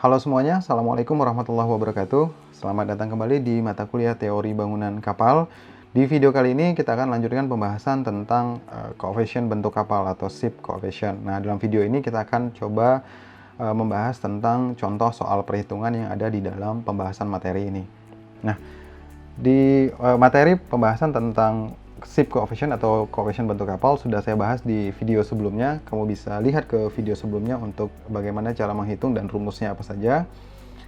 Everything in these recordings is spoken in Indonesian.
Halo semuanya, Assalamualaikum warahmatullahi wabarakatuh. Selamat datang kembali di mata kuliah Teori Bangunan Kapal. Di video kali ini kita akan lanjutkan pembahasan tentang coefficient bentuk kapal atau ship coefficient. Nah, dalam video ini kita akan coba membahas tentang contoh soal perhitungan yang ada di dalam pembahasan materi ini. Nah, di materi pembahasan tentang ship coefficient atau coefficient bentuk kapal sudah saya bahas di video sebelumnya. Kamu bisa lihat ke video sebelumnya untuk bagaimana cara menghitung dan rumusnya apa saja.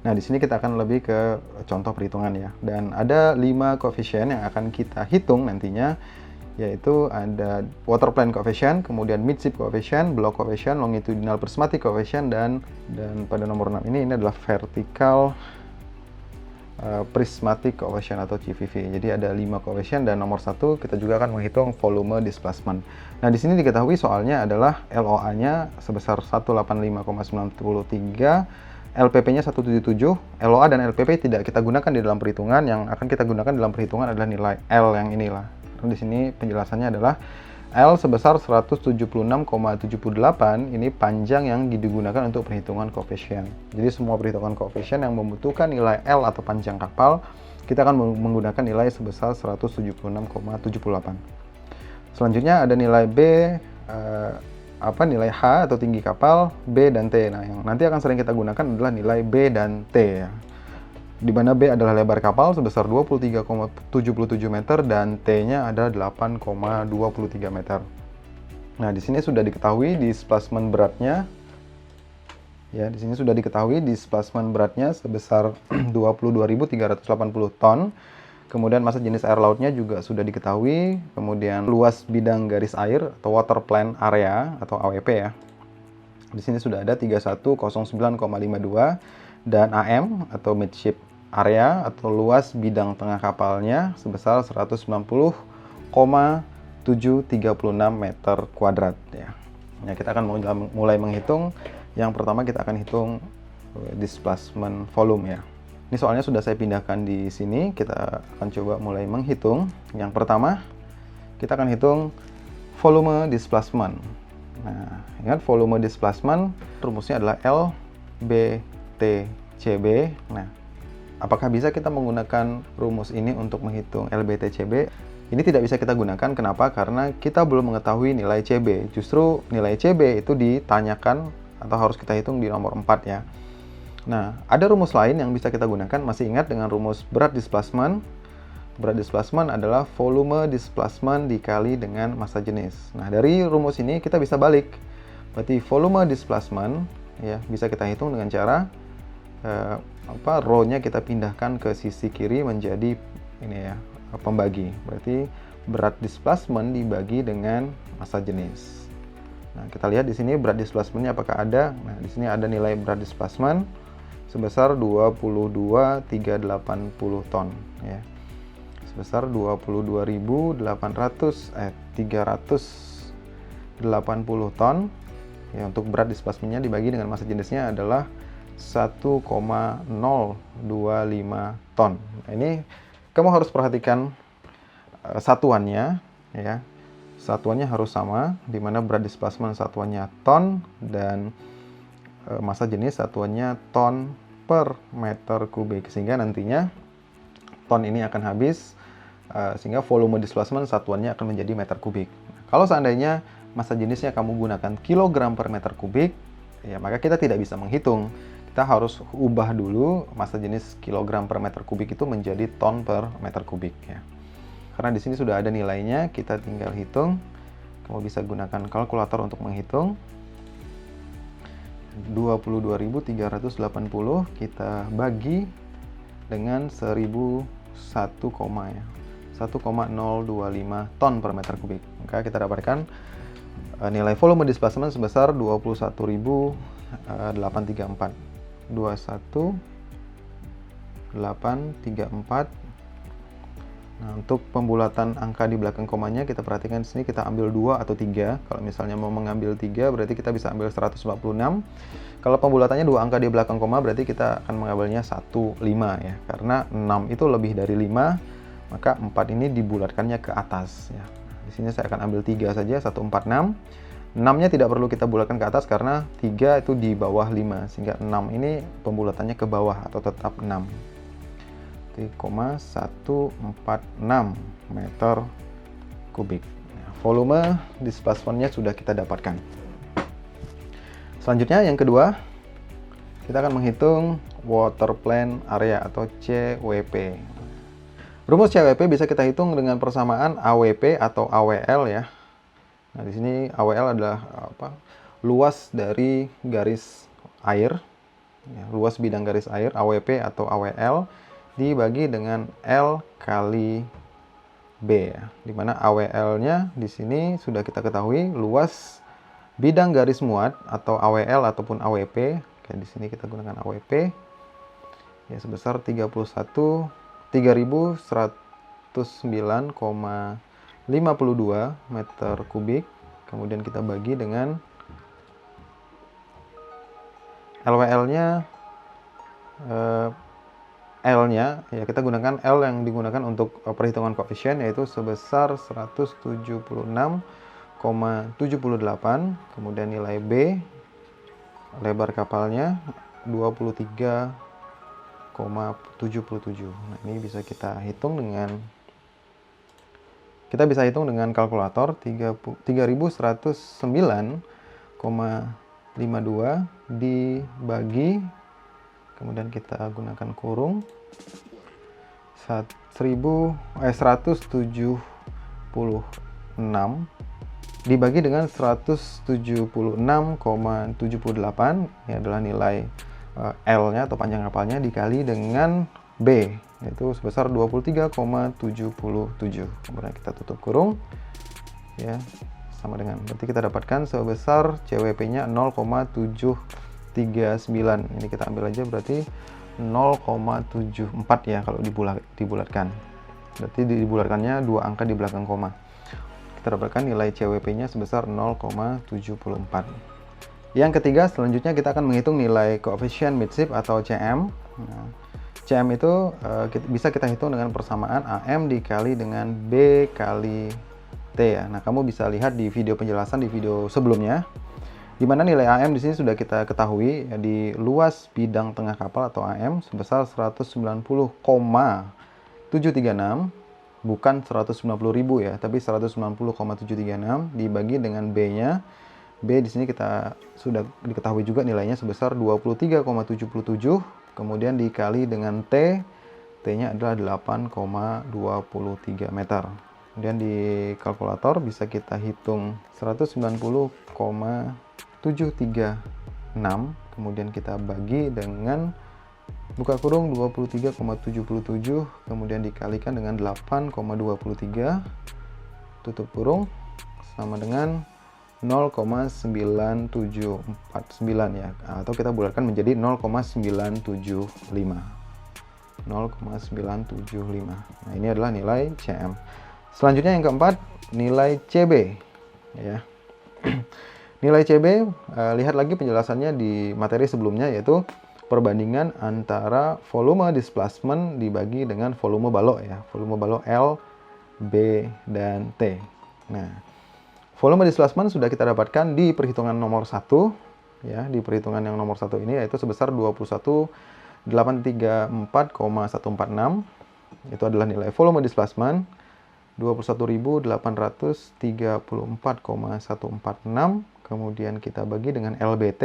Nah, di sini kita akan lebih ke contoh perhitungan ya. Dan ada 5 coefficient yang akan kita hitung nantinya, yaitu ada water plane coefficient, kemudian midship coefficient, block coefficient, longitudinal prismatic coefficient, dan pada nomor 6 ini adalah vertical prismatic coefficient atau CVV. Jadi ada 5 coefficient dan nomor 1 kita juga akan menghitung volume displacement. Nah, di sini diketahui soalnya adalah LOA-nya sebesar 185,93, LPP-nya 177. LOA dan LPP tidak kita gunakan di dalam perhitungan. Yang akan kita gunakan dalam perhitungan adalah nilai L yang inilah. Di sini penjelasannya adalah L sebesar 176,78, ini panjang yang digunakan untuk perhitungan koefisien. Jadi semua perhitungan koefisien yang membutuhkan nilai L atau panjang kapal, kita akan menggunakan nilai sebesar 176,78. Selanjutnya ada nilai B, nilai H atau tinggi kapal, B dan T. Nah, yang nanti akan sering kita gunakan adalah nilai B dan T ya. Di mana B adalah lebar kapal sebesar 23,77 meter dan T-nya ada 8,23 meter. Nah, di sini sudah diketahui displacement beratnya. Ya, di sini sudah diketahui displacement beratnya sebesar 22.380 ton. Kemudian massa jenis air lautnya juga sudah diketahui. Kemudian luas bidang garis air atau water plane area atau AWP ya. Di sini sudah ada 3109,52 dan AM atau midship area atau luas bidang tengah kapalnya sebesar 190,736 meter kuadrat ya. Nah, kita akan mulai menghitung. Yang pertama kita akan hitung displacement volume ya. Ini soalnya sudah saya pindahkan di sini, kita akan coba mulai menghitung. Yang pertama kita akan hitung volume displacement. Nah, ingat volume displacement rumusnya adalah L B T CB. Nah, apakah bisa kita menggunakan rumus ini untuk menghitung LBTCB? Ini tidak bisa kita gunakan. Kenapa? Karena kita belum mengetahui nilai CB. Justru nilai CB itu ditanyakan atau harus kita hitung di nomor 4 ya. Nah, ada rumus lain yang bisa kita gunakan. Masih ingat dengan rumus berat displacement? Berat displacement adalah volume displacement dikali dengan massa jenis. Nah, dari rumus ini kita bisa balik. Berarti volume displacement ya bisa kita hitung dengan cara rho-nya kita pindahkan ke sisi kiri menjadi ini ya, pembagi. Berarti berat displacement dibagi dengan massa jenis. Nah, kita lihat di sini berat displacement-nya apakah ada. Nah, di sini ada nilai berat displacement sebesar 22.380 ton ya. Sebesar 22.380 ton ya. Untuk berat displacement-nya dibagi dengan massa jenisnya adalah 1,025 ton. Nah, ini kamu harus perhatikan satuannya ya. Satuannya harus sama, di mana berat displacement satuannya ton dan massa jenis satuannya ton per meter kubik, sehingga nantinya ton ini akan habis sehingga volume displacement satuannya akan menjadi meter kubik. Kalau seandainya massa jenisnya kamu gunakan kilogram per meter kubik, ya maka kita tidak bisa menghitung. Kita harus ubah dulu massa jenis kilogram per meter kubik itu menjadi ton per meter kubik ya. Karena di sini sudah ada nilainya, kita tinggal hitung. Kamu bisa gunakan kalkulator untuk menghitung. 22.380 kita bagi dengan 1.001, 1,025 ton per meter kubik. Maka kita dapatkan nilai volume displacement sebesar 21.834. 21.834. Nah, untuk pembulatan angka di belakang komanya kita perhatikan di sini, kita ambil 2 atau 3. Kalau misalnya mau mengambil 3 berarti kita bisa ambil 146. Kalau pembulatannya 2 angka di belakang koma berarti kita akan mengambilnya 15 ya. Karena 6 itu lebih dari 5, maka 4 ini dibulatkannya ke atas ya. Di sini saya akan ambil 3 saja, 146. 6-nya tidak perlu kita bulatkan ke atas karena 3 itu di bawah 5, sehingga 6 ini pembulatannya ke bawah atau tetap 6. 146 meter kubik. Nah, volume displacement-nya sudah kita dapatkan. Selanjutnya yang kedua, kita akan menghitung water plant area atau CWP. Rumus CWP bisa kita hitung dengan persamaan AWP atau AWL ya. Nah, di sini AWL adalah luas dari garis air, ya, luas bidang garis air. AWP atau AWL dibagi dengan L kali B, ya. Dimana AWL-nya di sini sudah kita ketahui luas bidang garis muat atau AWL ataupun AWP. Kayak di sini kita gunakan AWP ya sebesar 3.109,52 meter kubik, kemudian kita bagi dengan LWL-nya, L-nya ya kita gunakan L yang digunakan untuk perhitungan koefisien, yaitu sebesar 176,78, kemudian nilai B lebar kapalnya 23,77. Nah, ini bisa kita hitung dengan kalkulator. 3.109,52 dibagi, kemudian kita gunakan kurung 176 dibagi dengan 176,78, ini adalah nilai L-nya atau panjang kapalnya, dikali dengan B, yaitu sebesar 23,77. Kemudian kita tutup kurung ya, sama dengan, berarti kita dapatkan sebesar CWP-nya 0,739. Ini kita ambil aja, berarti 0,74 ya kalau dibulatkan. Berarti dibulatkannya 2 angka di belakang koma. Kita dapatkan nilai CWP-nya sebesar 0,74. Yang ketiga, selanjutnya kita akan menghitung nilai koefisien midship atau CM. Nah, CM itu bisa kita hitung dengan persamaan AM dikali dengan B kali T ya. Nah, kamu bisa lihat di video penjelasan di video sebelumnya, di mana nilai AM di sini sudah kita ketahui ya, di luas bidang tengah kapal atau AM sebesar 190,736, bukan 190.000 ya, tapi 190,736 dibagi dengan B-nya. B di sini kita sudah diketahui juga nilainya sebesar 23,77, kemudian dikali dengan T. T-nya adalah 8,23 meter. Kemudian di kalkulator bisa kita hitung 190,736, kemudian kita bagi dengan buka kurung 23,77, kemudian dikalikan dengan 8,23, tutup kurung, sama dengan 0,9749 ya, atau kita bulatkan menjadi 0,975. Nah, ini adalah nilai CM. Selanjutnya yang keempat, nilai CB ya. Nilai CB, lihat lagi penjelasannya di materi sebelumnya, yaitu perbandingan antara volume displacement dibagi dengan volume balok ya. Volume balok L, B, dan T. Nah, volume displacement sudah kita dapatkan di perhitungan nomor 1 ya, di perhitungan yang nomor 1 ini, yaitu sebesar 21.834,146. Itu adalah nilai volume displacement 21.834,146. Kemudian kita bagi dengan LBT.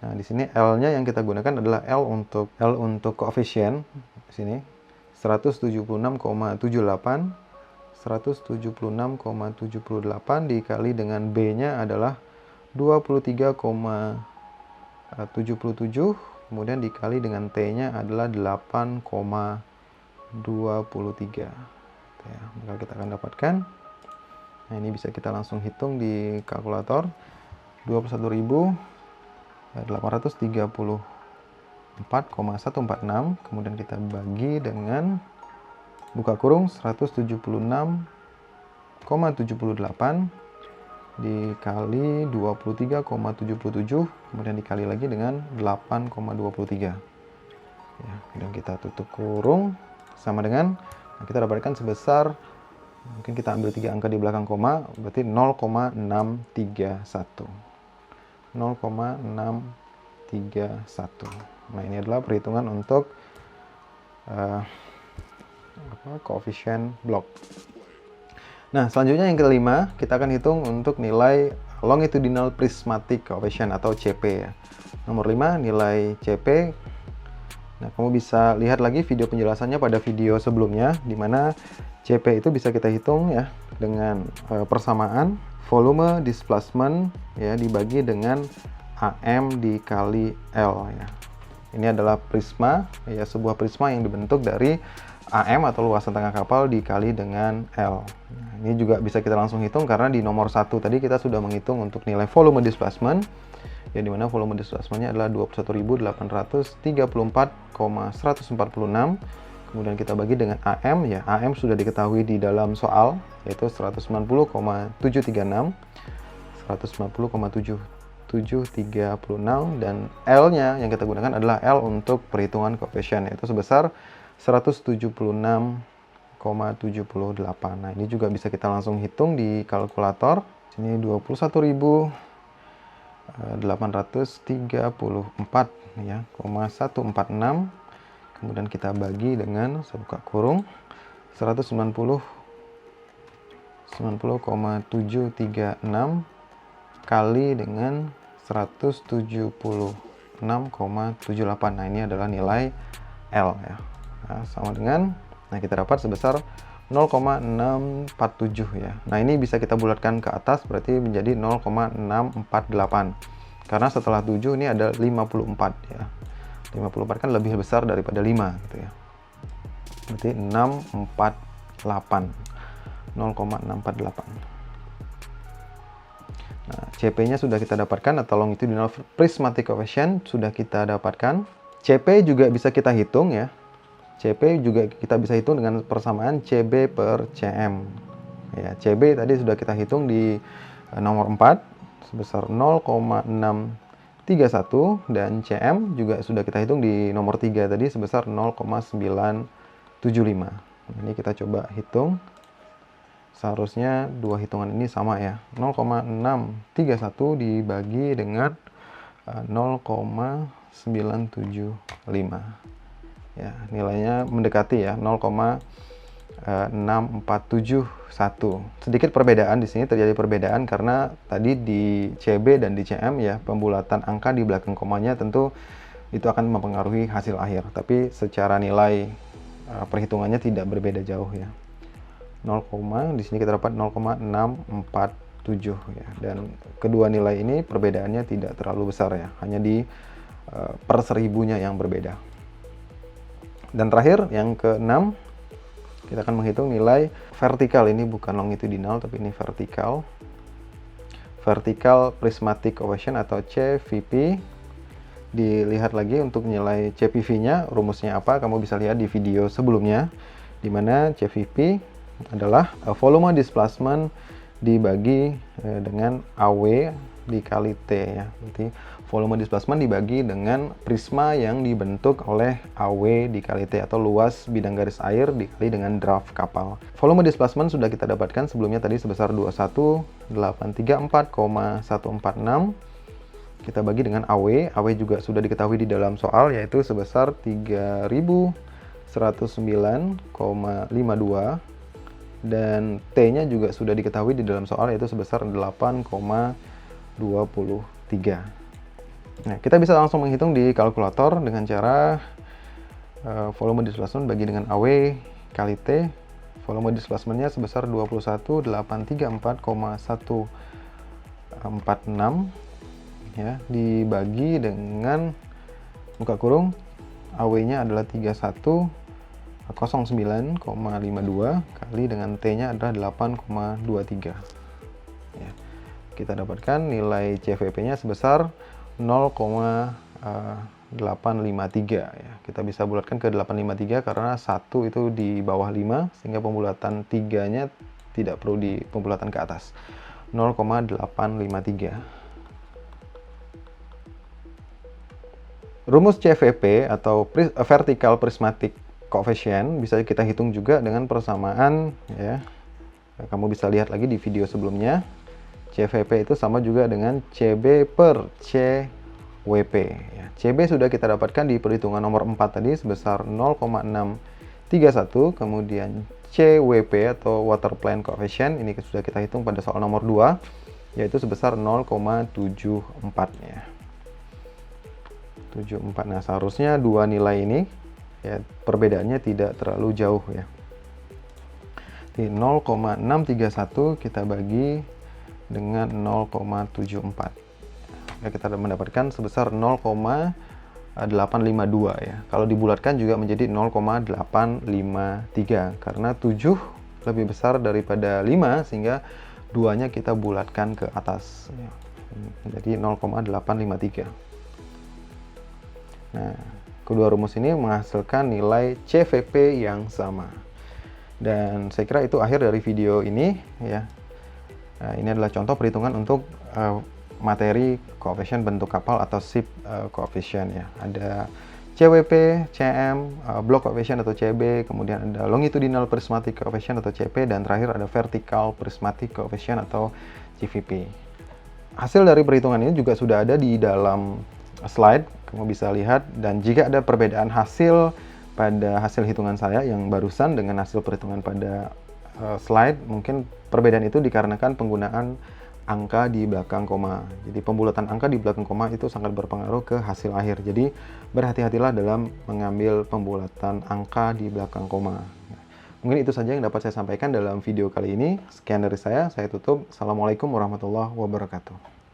Nah, di sini L-nya yang kita gunakan adalah L untuk koefisien. Di sini 176,78. 176,78 dikali dengan B-nya adalah 23,77, kemudian dikali dengan T-nya adalah 8,23. Ya, maka kita akan dapatkan. Nah, ini bisa kita langsung hitung di kalkulator. 21.834,146, kemudian kita bagi dengan buka kurung 176,78 dikali 23,77, kemudian dikali lagi dengan 8,23 ya, dan kita tutup kurung, sama dengan kita dapatkan sebesar Mungkin kita ambil 3 angka di belakang koma, berarti 0,631. 0,631. Nah, ini adalah perhitungan untuk koefisien blok. Nah, selanjutnya yang kelima, kita akan hitung untuk nilai longitudinal prismatic coefficient atau CP ya. Nomor 5, nilai CP. Nah, kamu bisa lihat lagi video penjelasannya pada video sebelumnya, di mana CP itu bisa kita hitung ya dengan persamaan volume displacement ya dibagi dengan AM dikali L ya. Ini adalah prisma ya, sebuah prisma yang dibentuk dari AM atau luasan tengah kapal dikali dengan L. Nah, ini juga bisa kita langsung hitung karena di nomor 1 tadi kita sudah menghitung untuk nilai volume displacement ya, dimana volume displacement-nya adalah 21.834,146. Kemudian kita bagi dengan AM ya, AM sudah diketahui di dalam soal yaitu 190,736, 190,736, dan L-nya yang kita gunakan adalah L untuk perhitungan koefisien yaitu sebesar 176,78. Nah, ini juga bisa kita langsung hitung di kalkulator. Sini 21.834 ya, 146. Kemudian kita bagi dengan, saya buka kurung, 90,736 kali dengan 176,78. Nah, ini adalah nilai L ya. Nah, sama dengan, nah kita dapat sebesar 0,647 ya. Nah, ini bisa kita bulatkan ke atas, berarti menjadi 0,648. Karena setelah 7 ini ada 54 ya. 54 kan lebih besar daripada 5 gitu ya. Berarti 648. 0,648. Nah, CP-nya sudah kita dapatkan atau longitudinal prismatic coefficient sudah kita dapatkan. CP juga bisa kita hitung ya. CP juga kita bisa hitung dengan persamaan CB per CM. Ya, CB tadi sudah kita hitung di nomor 4 sebesar 0,631 dan CM juga sudah kita hitung di nomor 3 tadi sebesar 0,975. Ini kita coba hitung. Seharusnya dua hitungan ini sama ya. 0,631 dibagi dengan 0,975. Ya, nilainya mendekati ya, 0,6471. Sedikit perbedaan di sini, terjadi perbedaan karena tadi di CB dan di CM ya, pembulatan angka di belakang komanya tentu itu akan mempengaruhi hasil akhir. Tapi secara nilai perhitungannya tidak berbeda jauh ya. 0, di sini kita dapat 0,647 ya. Dan kedua nilai ini perbedaannya tidak terlalu besar ya, hanya di per seribunya yang berbeda. Dan terakhir yang ke-6, kita akan menghitung nilai vertikal. Ini bukan longitudinal tapi ini vertikal. Vertical prismatic coefficient atau CVP. Dilihat lagi untuk nilai CPV-nya, rumusnya apa, kamu bisa lihat di video sebelumnya, di mana CVP adalah volume displacement dibagi dengan AW dikali T ya. Berarti volume displacement dibagi dengan prisma yang dibentuk oleh AW dikali T atau luas bidang garis air dikali dengan draft kapal. Volume displacement sudah kita dapatkan sebelumnya tadi sebesar 21.834,146. Kita bagi dengan AW. AW juga sudah diketahui di dalam soal yaitu sebesar 3.109,52. Dan T-nya juga sudah diketahui di dalam soal yaitu sebesar 8,23. Nah, kita bisa langsung menghitung di kalkulator dengan cara volume displacement bagi dengan AW kali T. Volume displacement-nya sebesar 21.834,146 ya, dibagi dengan buka kurung AW-nya adalah 3109,52 kali dengan T-nya adalah 8,23 ya. Kita dapatkan nilai CVP-nya sebesar 0,853 ya. Kita bisa bulatkan ke 853 karena 1 itu di bawah 5 sehingga pembulatan 3-nya tidak perlu di pembulatan ke atas. 0,853. Rumus CVP atau vertical prismatic coefficient bisa kita hitung juga dengan persamaan ya, Kamu bisa lihat lagi di video sebelumnya. CVP itu sama juga dengan CB per CWP. Ya, CB sudah kita dapatkan di perhitungan nomor 4 tadi sebesar 0,631. Kemudian CWP atau Water Plant Coefficient ini sudah kita hitung pada soal nomor 2, yaitu sebesar 0,74 ya. 74. Nah, seharusnya dua nilai ini ya perbedaannya tidak terlalu jauh ya. Di 0,631 kita bagi dengan 0,74. Ya, kita mendapatkan sebesar 0,852 ya. Kalau dibulatkan juga menjadi 0,853 karena 7 lebih besar daripada 5 sehingga duanya kita bulatkan ke atas ya. Jadi 0,853. Nah, kedua rumus ini menghasilkan nilai CVP yang sama. Dan saya kira itu akhir dari video ini ya. Nah, ini adalah contoh perhitungan untuk materi koefisien bentuk kapal atau ship coefficient ya. Ada CWP, CM, block coefficient atau CB, kemudian ada longitudinal prismatic coefficient atau CP, dan terakhir ada vertical prismatic coefficient atau CVP. Hasil dari perhitungan ini juga sudah ada di dalam slide, kamu bisa lihat, dan jika ada perbedaan hasil pada hasil hitungan saya yang barusan dengan hasil perhitungan pada slide, mungkin perbedaan itu dikarenakan penggunaan angka di belakang koma. Jadi pembulatan angka di belakang koma itu sangat berpengaruh ke hasil akhir. Jadi berhati-hatilah dalam mengambil pembulatan angka di belakang koma. Mungkin itu saja yang dapat saya sampaikan dalam video kali ini. Sekian dari saya tutup. Assalamualaikum warahmatullahi wabarakatuh.